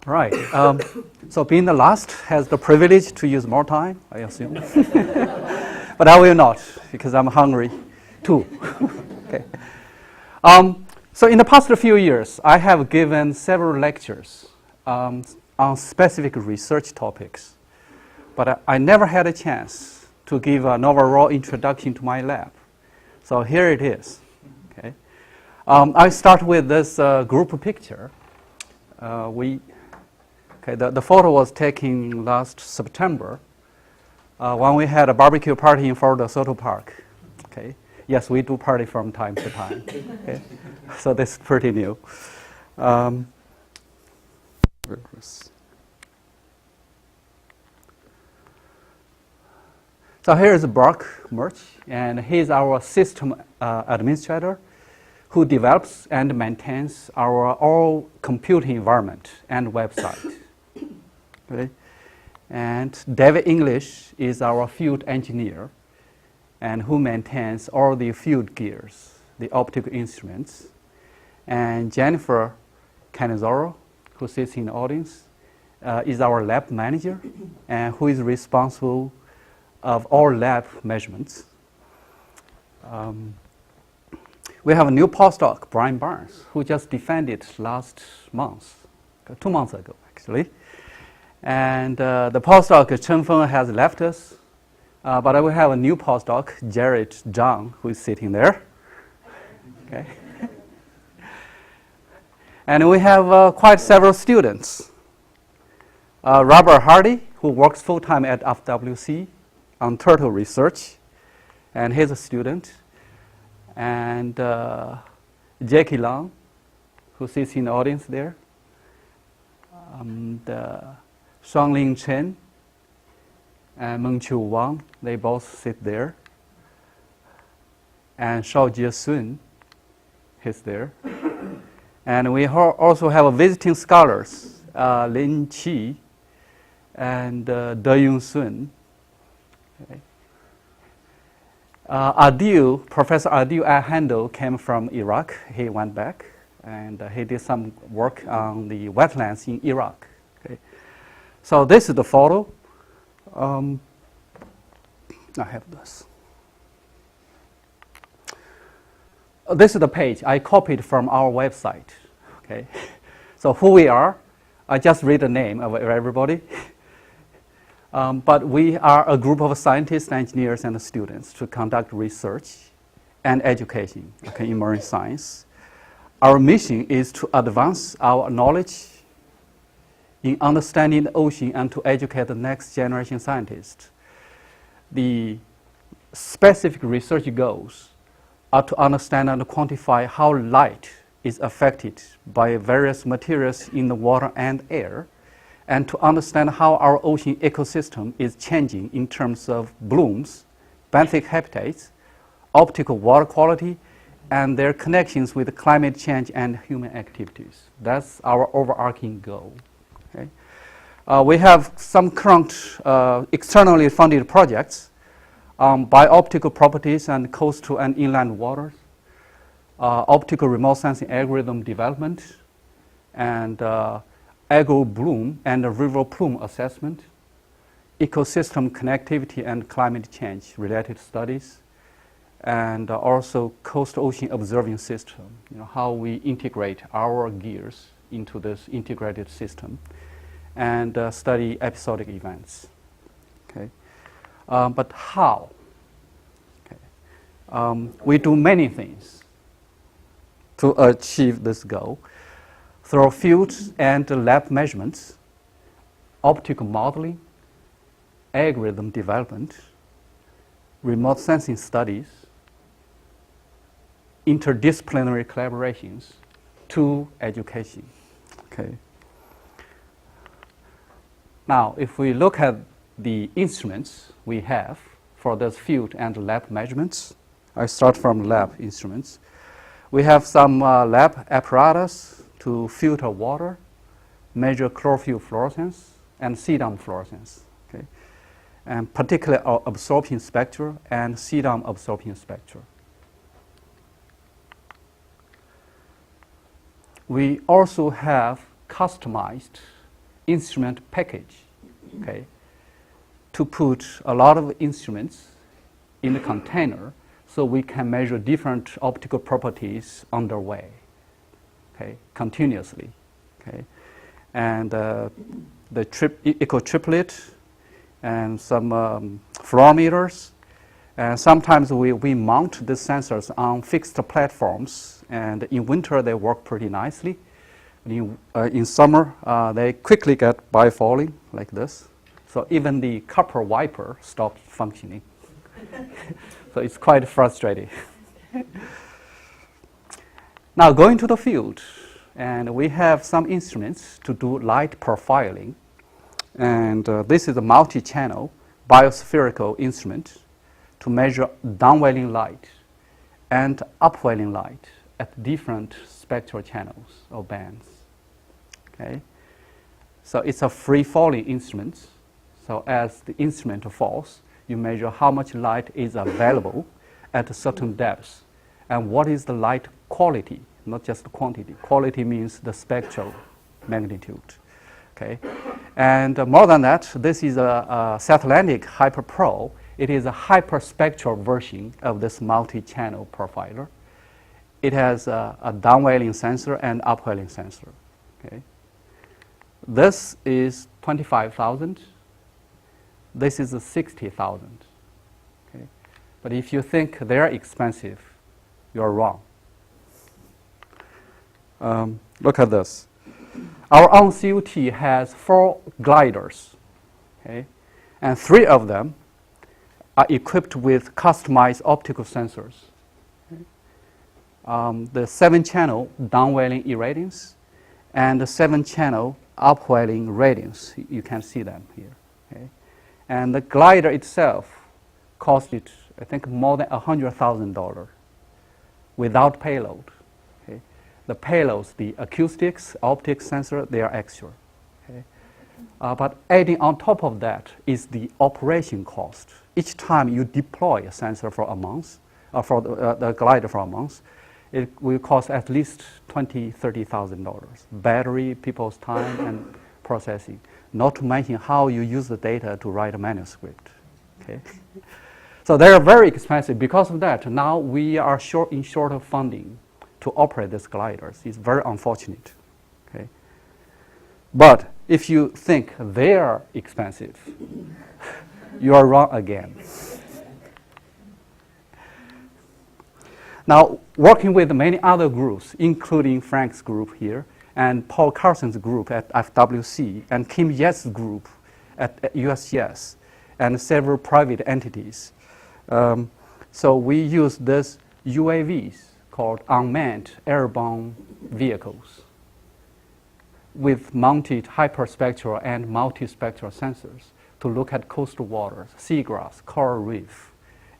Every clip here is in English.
Right. So being the last has the privilege to use more time, I assume. But I will not, because I'm hungry too. Okay. So in the past few years, I have given several lectures on specific research topics. But I never had a chance to give an overall introduction to my lab. So here it is. Okay. I start with this group picture. The photo was taken last September when we had a barbecue party in Fort DeSoto Park. Okay. Yes, we do party from time to time. Okay. So this is pretty new. So here is Brock Murch, and he's our system administrator who develops and maintains our all computing environment and website. Okay. And David English is our field engineer and who maintains all the field gears, the optical instruments. And Jennifer Canizaro, who sits in the audience, is our lab manager and who is responsible of all lab measurements. We have a new postdoc, Brian Barnes, who just defended last month, 2 months ago, actually. And the postdoc, Chen Feng, has left us. But we have a new postdoc, Jared Zhang, who is sitting there. Okay. And we have quite several students. Robert Hardy, who works full-time at FWC on turtle research, and he's a student. And Jackie Long, who sits in the audience there. And Shuangling Chen and Mengqiu Wang, they both sit there. And Shaojie Sun, he's there. And we also have visiting scholars, Lin Qi and De-Yun Sun. Okay. Professor Adil Al-Handel came from Iraq. He went back and he did some work on the wetlands in Iraq. Okay. So this is the photo. I have this. This is the page I copied from our website. Okay. So who we are, I just read the name of everybody. But we are a group of scientists, engineers, and students to conduct research and education in marine science. Our mission is to advance our knowledge in understanding the ocean and to educate the next generation scientists. The specific research goals are to understand and quantify how light is affected by various materials in the water and air, and to understand how our ocean ecosystem is changing in terms of blooms, benthic habitats, optical water quality, and their connections with climate change and human activities. That's our overarching goal. Okay. We have some current externally funded projects by optical properties and coastal and inland waters, optical remote sensing algorithm development, and algal bloom and river plume assessment, ecosystem connectivity and climate change related studies, and also coastal ocean observing system, how we integrate our gears into this integrated system, and study episodic events. Okay. But how? Okay. We do many things to achieve this goal. Through field and lab measurements, optical modeling, algorithm development, remote sensing studies, interdisciplinary collaborations, to education. Okay. Now, if we look at the instruments we have for those field and lab measurements, I start from lab instruments. We have some lab apparatus to filter water, measure chlorophyll fluorescence, and CDOM fluorescence. Okay? And particularly our absorption spectra and CDOM absorption spectra. We also have customized instrument package, okay, to put a lot of instruments in the container so we can measure different optical properties underway, okay, continuously, okay. And the eco triplet and some fluorometers. And sometimes we mount the sensors on fixed platforms, and in winter they work pretty nicely. In summer, they quickly get bifalling like this. So even the copper wiper stops functioning. So it's quite frustrating. Now going to the field, and we have some instruments to do light profiling. And this is a multi-channel biospherical instrument to measure downwelling light and upwelling light at different spectral channels or bands. Okay? So it's a free-falling instrument. So as the instrument falls, you measure how much light is available at a certain depth and what is the light quality, not just the quantity. Quality means the spectral magnitude. Okay? And more than that, this is a Satlantic HyperPro. It is a hyperspectral version of this multi-channel profiler. It has a downwelling sensor and upwelling sensor. Okay? This is 25,000. This is 60,000. Okay? But if you think they're expensive, you're wrong. Look at this. Our own CUT has 4 gliders, okay? And 3 of them are equipped with customized optical sensors. Okay? The 7-channel downwelling irradiance and the 7-channel upwelling radiance. You can see them here. Okay? And the glider itself costed, I think, more than $100,000 without payload. Okay? The payloads, the acoustics, optics sensor, they are extra. Okay? But adding on top of that is the operation cost. Each time you deploy a sensor for a month, for the glider for a month, it will cost at least $20,000, $30,000. Battery, people's time, and processing. Not to mention how you use the data to write a manuscript. Okay? So they are very expensive. Because of that, now we are in short of funding to operate these gliders. It's very unfortunate. Okay? But if you think they are expensive, you are wrong again. Now, working with many other groups, including Frank's group here, and Paul Carson's group at FWC, and Kim Yett's group at USGS, and several private entities. So we use these UAVs called unmanned airborne vehicles with mounted hyperspectral and multispectral sensors to look at coastal waters, seagrass, coral reef,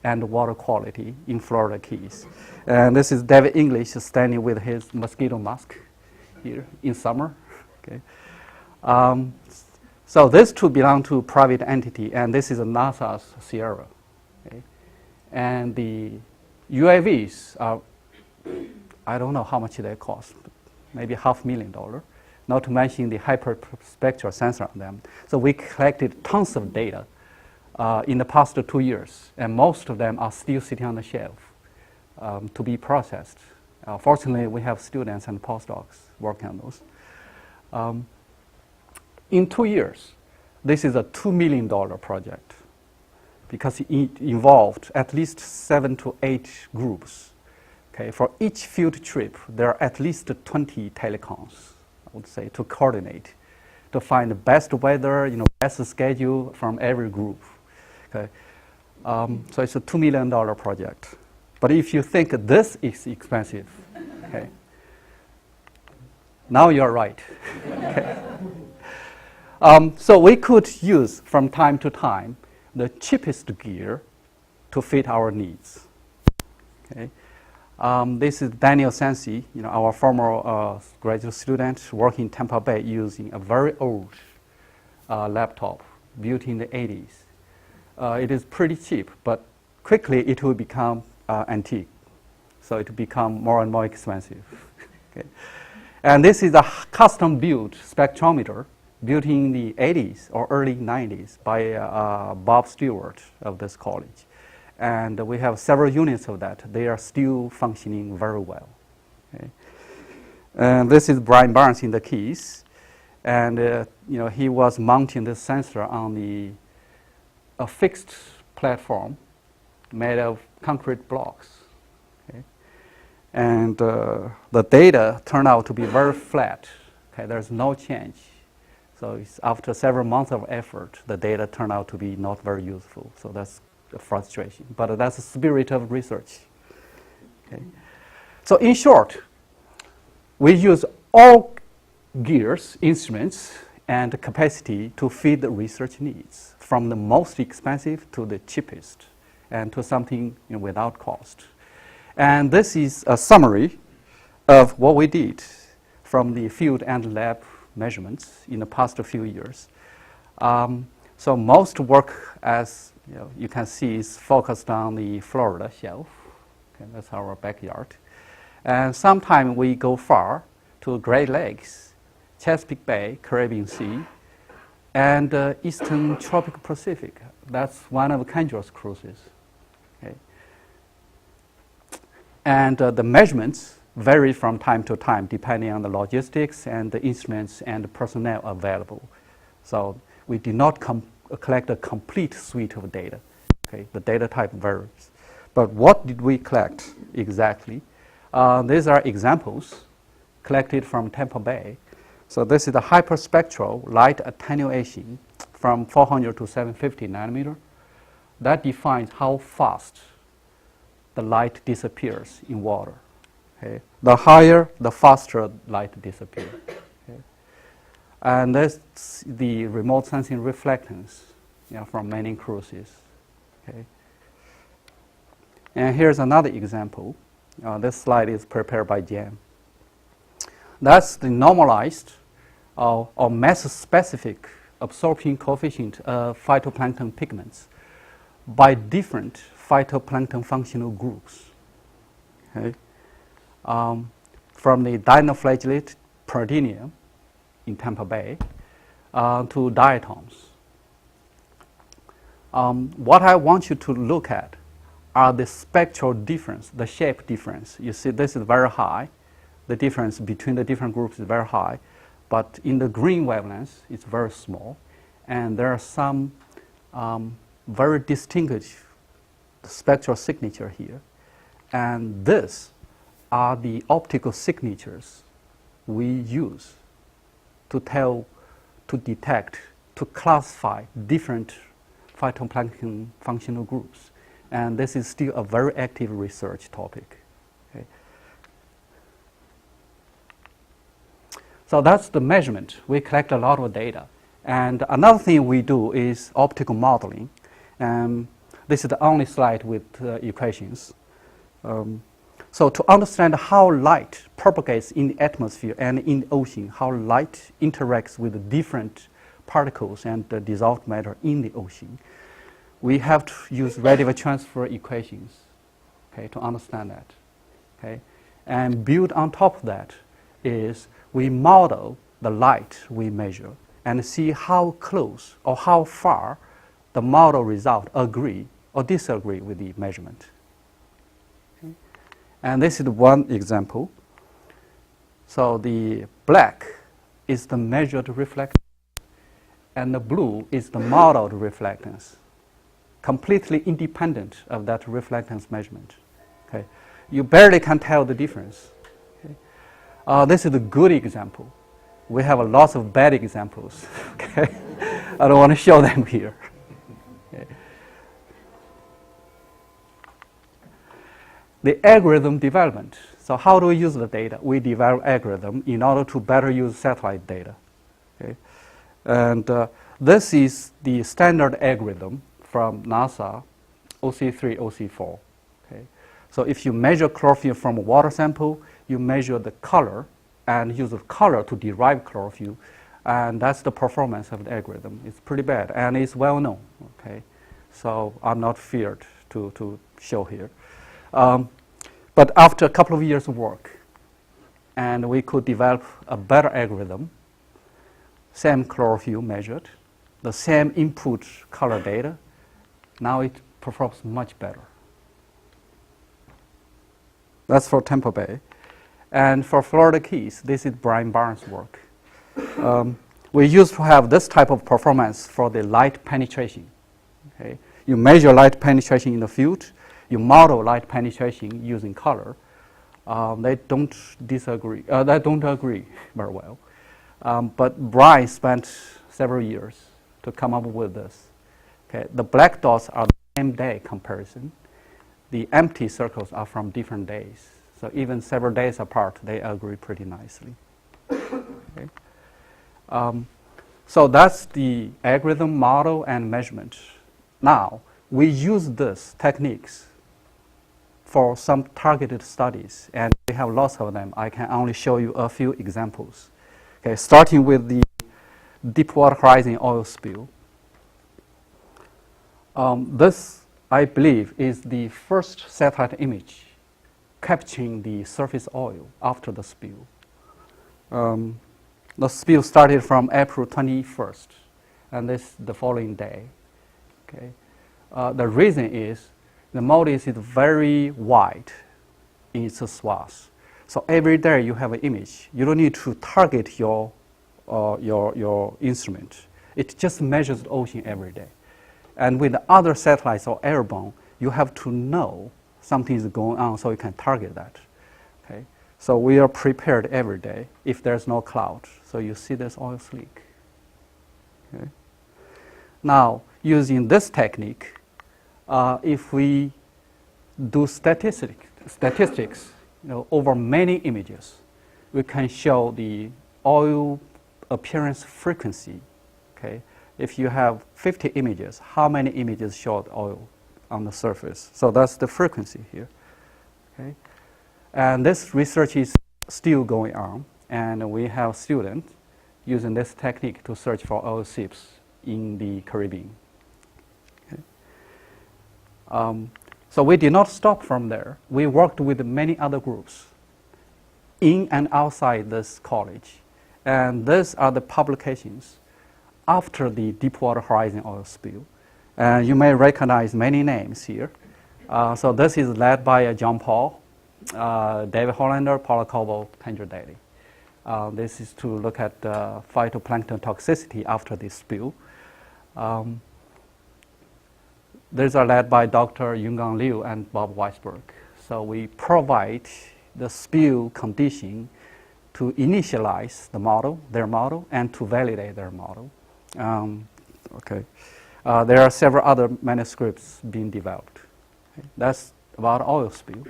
and water quality in Florida Keys. And this is David English standing with his mosquito mask here in summer. Okay. So these two belong to a private entity, and this is a NASA's Sierra. Okay. And the UAVs are, I don't know how much they cost, maybe $500,000, not to mention the hyperspectral sensor on them. So we collected tons of data in the past 2 years, and most of them are still sitting on the shelf to be processed. Fortunately, we have students and postdocs working on those. In 2 years, this is a $2 million project because it involved at least 7 to 8 groups. Okay, for each field trip, there are at least 20 telecoms, I would say, to coordinate, to find the best weather, best schedule from every group. Okay, so it's a $2 million project. But if you think this is expensive, okay, now you're right. Okay. So we could use from time to time the cheapest gear to fit our needs. Okay. This is Daniel Sansi, our former graduate student working in Tampa Bay using a very old laptop built in the 80s. It is pretty cheap, but quickly it will become antique. So it will become more and more expensive. Okay. And this is a custom-built spectrometer built in the 80s or early 90s by Bob Stewart of this college. And we have several units of that. They are still functioning very well. Okay. And this is Brian Barnes in the Keys. And he was mounting this sensor on a fixed platform made of concrete blocks. Okay. And the data turned out to be very flat. Okay. There's no change. So after several months of effort, the data turned out to be not very useful. So that's a frustration. But that's the spirit of research. Okay. So in short, we use all gears, instruments, and capacity to feed the research needs, from the most expensive to the cheapest, and to something without cost. And this is a summary of what we did from the field and lab measurements in the past few years. So most work, as you can see, is focused on the Florida shelf. Okay, that's our backyard. And sometimes we go far to Great Lakes, Chesapeake Bay, Caribbean Sea, and Eastern Tropical Pacific. That's one of Kendra's cruises. Okay. And the measurements vary from time to time depending on the logistics and the instruments and the personnel available. So we did not collect a complete suite of data. Okay. The data type varies. But what did we collect exactly? These are examples collected from Tampa Bay. So this is the hyperspectral light attenuation from 400 to 750 nanometer. That defines how fast the light disappears in water. Okay. The higher, the faster light disappears. Okay. And that's the remote sensing reflectance from many cruises. Okay. And here's another example. This slide is prepared by Jan. That's the normalized or mass-specific absorption coefficient of phytoplankton pigments by different phytoplankton functional groups. Okay. From the dinoflagellate Perdinium in Tampa Bay to diatoms. What I want you to look at are the spectral difference, the shape difference. You see this is very high. The difference between the different groups is very high, but in the green wavelengths, it's very small. And there are some very distinguished spectral signature here. And these are the optical signatures we use to detect, to classify different phytoplankton functional groups. And this is still a very active research topic. Okay. So that's the measurement. We collect a lot of data. And another thing we do is optical modeling. This is the only slide with equations. So to understand how light propagates in the atmosphere and in the ocean, how light interacts with the different particles and the dissolved matter in the ocean, we have to use radiative transfer equations, okay, to understand that. Okay? And built on top of that is we model the light we measure and see how close or how far the model result agree or disagree with the measurement. Okay? And this is one example. So the black is the measured reflectance, and the blue is the modeled reflectance, completely independent of that reflectance measurement. Okay? You barely can tell the difference. Okay? This is a good example. We have a lot of bad examples. Okay? I don't want to show them here. Okay? The algorithm development. So how do we use the data? We develop algorithm in order to better use satellite data. Okay? And this is the standard algorithm from NASA, OC3, OC4. Okay? So if you measure chlorophyll from a water sample, you measure the color and use the color to derive chlorophyll, and that's the performance of the algorithm. It's pretty bad, and it's well known. Okay? So I'm not feared to show here. But after a couple of years of work, and we could develop a better algorithm. same chlorophyll measured, the same input color data. Now it performs much better. That's for Tampa Bay. And for Florida Keys, this is Brian Barnes' work. We used to have this type of performance for the light penetration. Okay? You measure light penetration in the field, you model light penetration using color. They don't disagree. They don't agree very well. But Brian spent several years to come up with this. Okay? The black dots are the same day comparison. The empty circles are from different days. So even several days apart, they agree pretty nicely. Okay? So that's the algorithm, model, and measurement. Now, we use these techniques for some targeted studies, and we have lots of them. I can only show you a few examples. Okay, starting with the Deepwater Horizon oil spill. This, I believe, is the first satellite image capturing the surface oil after the spill. The spill started from April 21st, and this the following day. Okay. The reason is the MODIS is very wide in its swath. So every day you have an image. You don't need to target your instrument. It just measures the ocean every day. And with the other satellites or airborne, you have to know something is going on so you can target that. Okay? So we are prepared every day if there's no cloud. So you see this oil slick. Okay? Now, using this technique, if we do statistics, over many images, we can show the oil appearance frequency. Okay? If you have 50 images, how many images show the oil on the surface? So that's the frequency here. Okay? And this research is still going on, and we have students using this technique to search for oil seeps in the Caribbean. Okay? So we did not stop from there. We worked with many other groups in and outside this college. And these are the publications after the Deepwater Horizon oil spill. And you may recognize many names here. So this is led by John Paul, David Hollander, Paula Coble, Kendra Daly. This is to look at phytoplankton toxicity after the spill. These are led by Dr. Yungang Liu and Bob Weisberg. So we provide the spill condition to initialize the model, their model, and to validate their model. Okay. There are several other manuscripts being developed. Okay. That's about oil spill.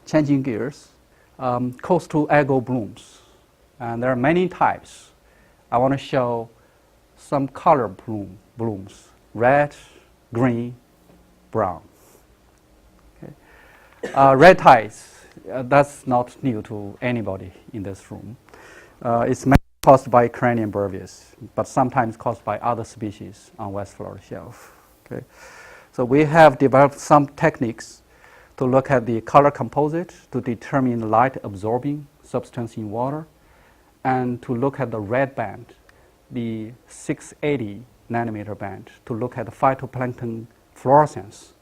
Changing gears, coastal algal blooms. And there are many types. I want to show some color blooms, red, green, brown. Okay. Red tides, that's not new to anybody in this room. It's mainly caused by Cranium brevis, but sometimes caused by other species on West Florida shelf. Okay. So we have developed some techniques to look at the color composite to determine light absorbing substance in water, and to look at the red band, the 680 nanometer band, to look at the phytoplankton fluorescence.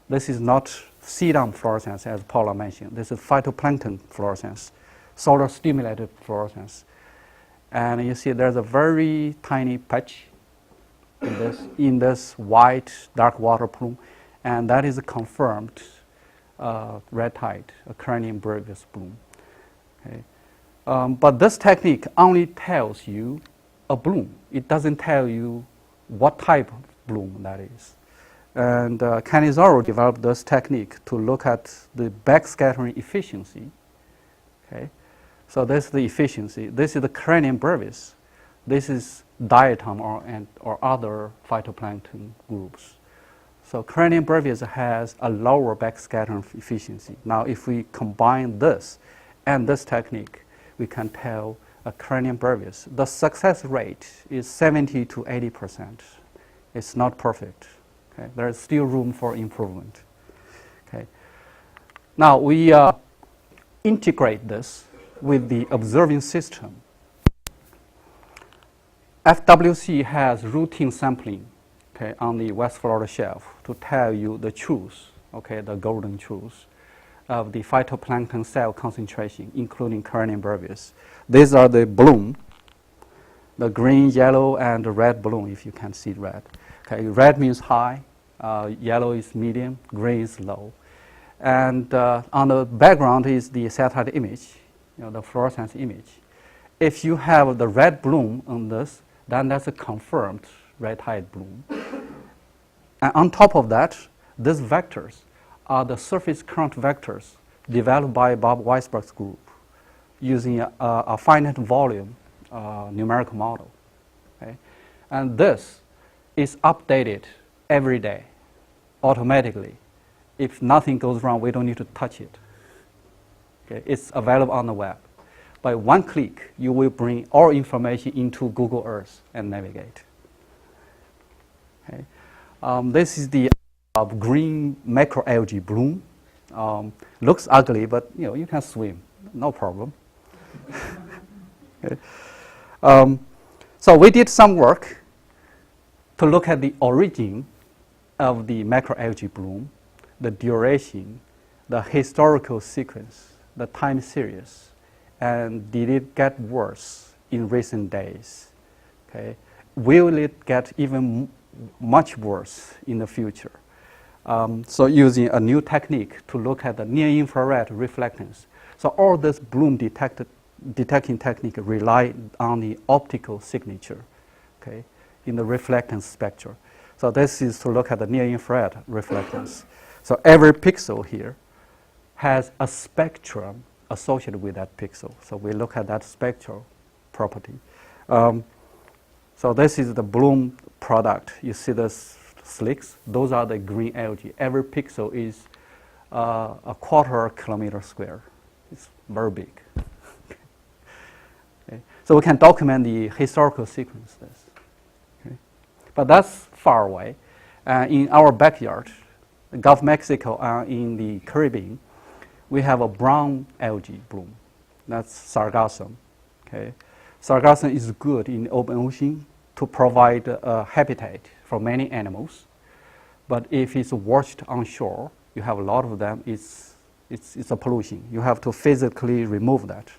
This is not CDOM fluorescence, as Paula mentioned. This is phytoplankton fluorescence, solar stimulated fluorescence. And you see there's a very tiny patch in this white dark water plume, and that is a confirmed red tide, a Cranium brevis bloom. Okay. But this technique only tells you a bloom. It doesn't tell you what type of bloom that is. And Canizaro developed this technique to look at the backscattering efficiency. Okay. So this is the efficiency. This is the Cranium brevis. This is diatom or other phytoplankton groups. So Cranium brevis has a lower backscattering efficiency. Now if we combine this and this technique, we can tell a Cranium brevis. The success rate is 70 to 80%. It's not perfect. Okay? There is still room for improvement. Okay. Now we integrate this with the observing system FWC has routine sampling, okay, on the West Florida shelf to tell you the truth, okay, the golden truth of the phytoplankton cell concentration, including Carnium brevis. These are the bloom, the green, yellow, and the red bloom, if you can see red. Okay, red means high, yellow is medium, green is low. And on the background is the satellite image, the fluorescence image. If you have the red bloom on this, then that's a confirmed red tide bloom. And on top of that, these vectors are the surface current vectors developed by Bob Weisberg's group using a finite volume numerical model. Okay? And this is updated every day automatically. If nothing goes wrong, we don't need to touch it. Okay? It's available on the web. By one click, you will bring all information into Google Earth and navigate. Okay? This is the green macroalgae bloom. Looks ugly, but you can swim, no problem. Okay. So we did some work to look at the origin of the macroalgae bloom, the duration, the historical sequence, the time series, and did it get worse in recent days? Okay. Will it get even much worse in the future? So using a new technique to look at the near-infrared reflectance. So all this bloom detecting technique rely on the optical signature, okay, in the reflectance spectrum. So this is to look at the near-infrared reflectance. So every pixel here has a spectrum associated with that pixel. So we look at that spectral property. So this is the bloom product. You see the slicks. Those are the green algae. Every pixel is a quarter kilometer square. It's very big. Okay. So we can document the historical sequence. Okay. But that's far away. In our backyard, the Gulf of Mexico and in the Caribbean, we have a brown algae bloom. That's Sargassum. Okay. Sargassum is good in open ocean to provide a habitat for many animals. But if it's washed on shore, you have a lot of them, it's a pollution. You have to physically remove that.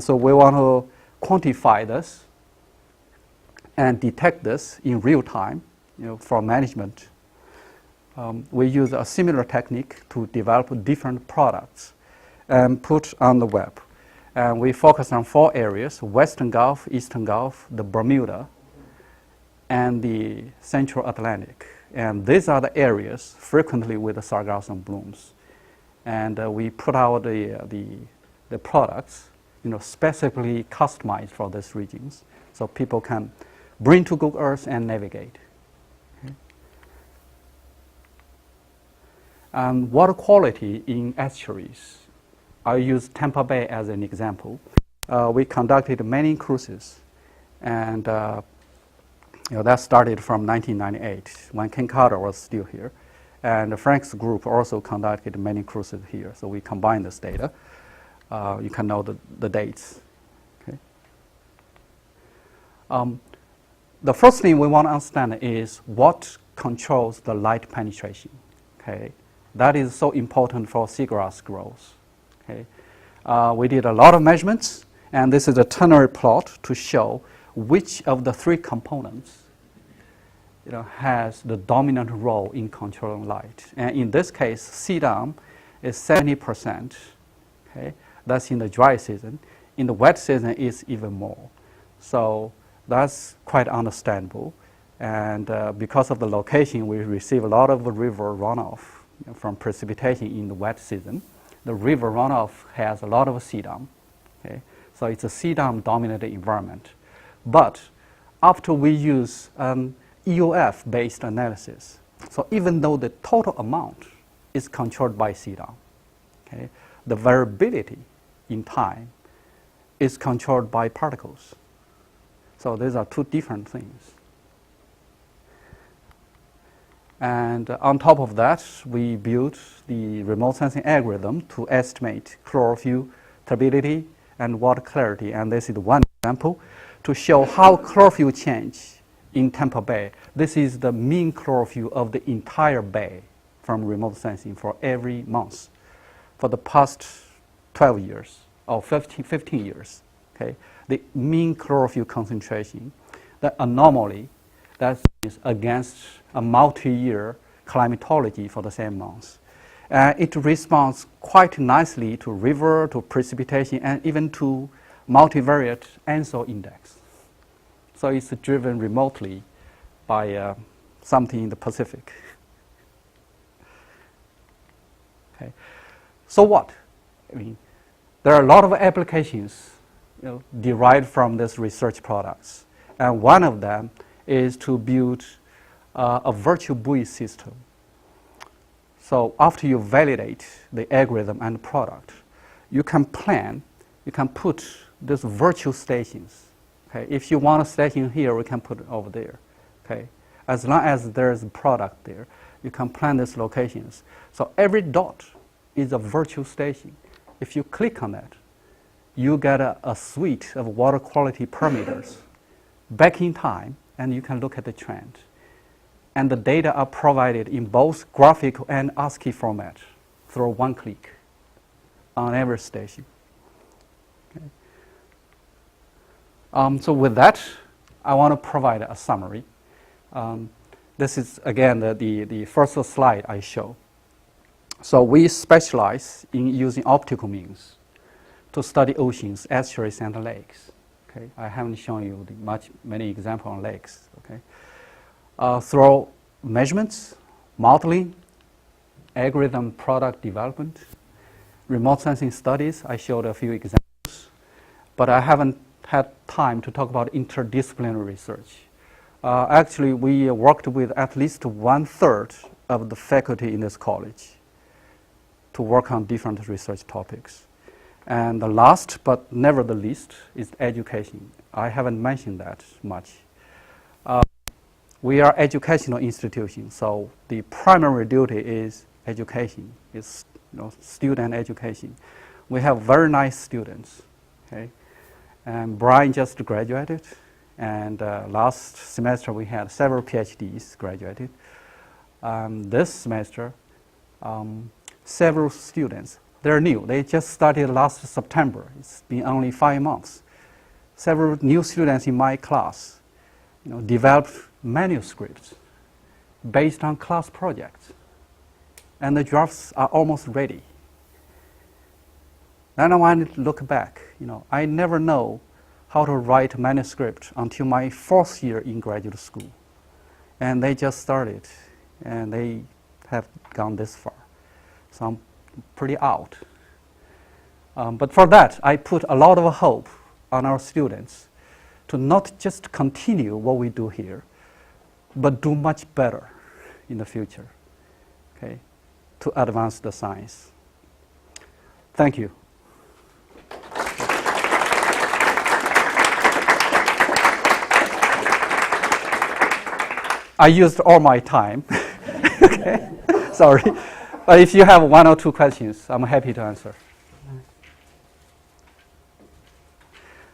So we want to quantify this and detect this in real time, for management. We use a similar technique to develop different products and put on the web. And we focus on 4 areas: Western Gulf, Eastern Gulf, the Bermuda, and the Central Atlantic. And these are the areas frequently with the Sargassum blooms. And we put out the products, specifically customized for these regions, so people can bring to Google Earth and navigate. Okay. And water quality in estuaries. I use Tampa Bay as an example. We conducted many cruises, and that started from 1998 when Ken Carter was still here. And Frank's group also conducted many cruises here, so we combined this data. You can know the dates. Okay. The first thing we want to understand is what controls the light penetration. Okay. That is so important for seagrass growth. Okay. We did a lot of measurements, and this is a ternary plot to show which of the 3 components has the dominant role in controlling light. And in this case, CDOM is 70%. Okay? That's in the dry season. In the wet season, it's even more. So that's quite understandable. And because of the location, we receive a lot of river runoff from precipitation in the wet season. The river runoff has a lot of CDOM. Okay? So it's a CDOM-dominated environment. But after we use EOF-based analysis, so even though the total amount is controlled by CDOM, okay, the variability in time is controlled by particles. So these are 2 different things. And on top of that, we built the remote sensing algorithm to estimate chlorophyll turbidity and water clarity. And this is one example to show how chlorophyll change in Tampa Bay. This is the mean chlorophyll of the entire bay from remote sensing for every month for the past 12 years or 15 years. Okay? The mean chlorophyll concentration, the anomaly that is against a multi-year climatology for the same month. It responds quite nicely to river, to precipitation, and even to multivariate ANSO index. So it's driven remotely by something in the Pacific. Okay. So what? I mean, there are a lot of applications derived from this research products. And one of them is to build a virtual buoy system. So after you validate the algorithm and the product, you can plan, you can put these virtual stations. Okay? If you want a station here, we can put it over there. Okay? As long as there's a product there, you can plan these locations. So every dot is a virtual station. If you click on that, you get a suite of water quality parameters back in time, and you can look at the trend. And the data are provided in both graphical and ASCII format through one click on every station. Okay. So with that, I want to provide a summary. This is, again, the first slide I show. So we specialize in using optical means to study oceans, estuaries, and lakes. Okay? I haven't shown you many examples on lakes. Okay? Through measurements, modeling, algorithm product development, remote sensing studies, I showed a few examples, but I haven't had time to talk about interdisciplinary research. Actually, we worked with at least 1/3 of the faculty in this college to work on different research topics. And the last, but never the least, is education. I haven't mentioned that much. We are educational institutions, so the primary duty is education, is student education. We have very nice students, okay? And Brian just graduated, and last semester we had several PhDs graduated. This semester, several students, they're new. They just started last September. It's been only 5 months. Several new students in my class, developed manuscripts based on class projects, and the drafts are almost ready. Then I want to look back. I never know how to write a manuscript until my 4th year in graduate school, and they just started, and they have gone this far. So I'm pretty out. But for that, I put a lot of hope on our students to not just continue what we do here, but do much better in the future, okay, to advance the science. Thank you. I used all my time. Okay. Sorry. But if you have 1 or 2 questions, I'm happy to answer.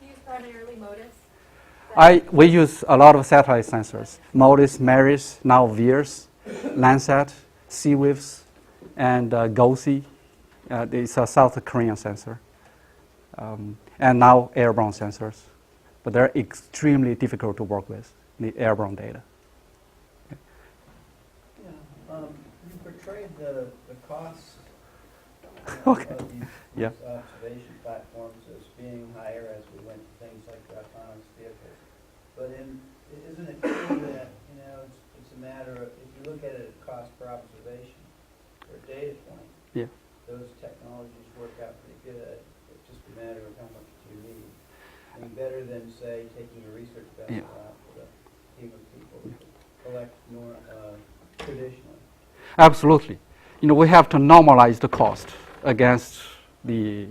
You use primarily MODIS? We use a lot of satellite sensors. MODIS, MARIS, now VIIRS, Landsat, SeaWives, and GOSI. It's a South Korean sensor. And now airborne sensors. But they're extremely difficult to work with, the airborne data. You portrayed the costs Okay. of these Yeah. observation platforms as being higher as we went to things like autonomous vehicles. But isn't it true that it's a matter of, if you look at it at cost per observation or data point, Yeah. those technologies work out pretty good. It's just a matter of how much do you need. I mean, better than, say, taking a research vessel out with a team of people to collect more traditionally. Absolutely. We have to normalize the cost against the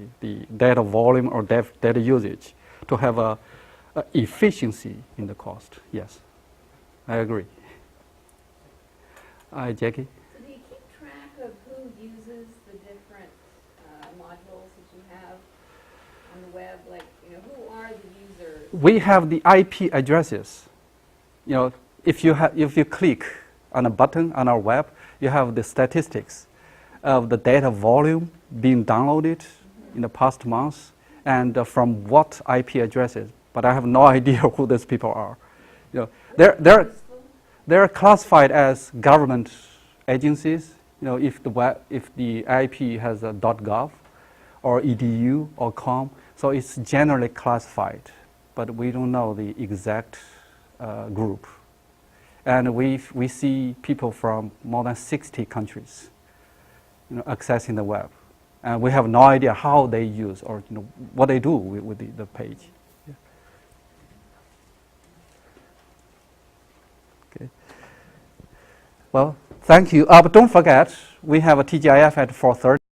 data volume or data usage to have a efficiency in the cost. Yes, I agree. Jackie? So do you keep track of who uses the different modules that you have on the web? Like, who are the users we have the IP addresses. You know, if you click on a button on our web, you have the statistics of the data volume being downloaded in the past months and from what IP addresses. But I have no idea who these people are. You know, they're classified as government agencies. You know, if the IP has a .gov or .edu or .com, so it's generally classified, but we don't know the exact group. And we see people from more than 60 countries, you know, accessing the web, and we have no idea how they use or, you know, what they do with the page. Yeah. Okay. Well, thank you. But don't forget, we have a TGIF at 4:30.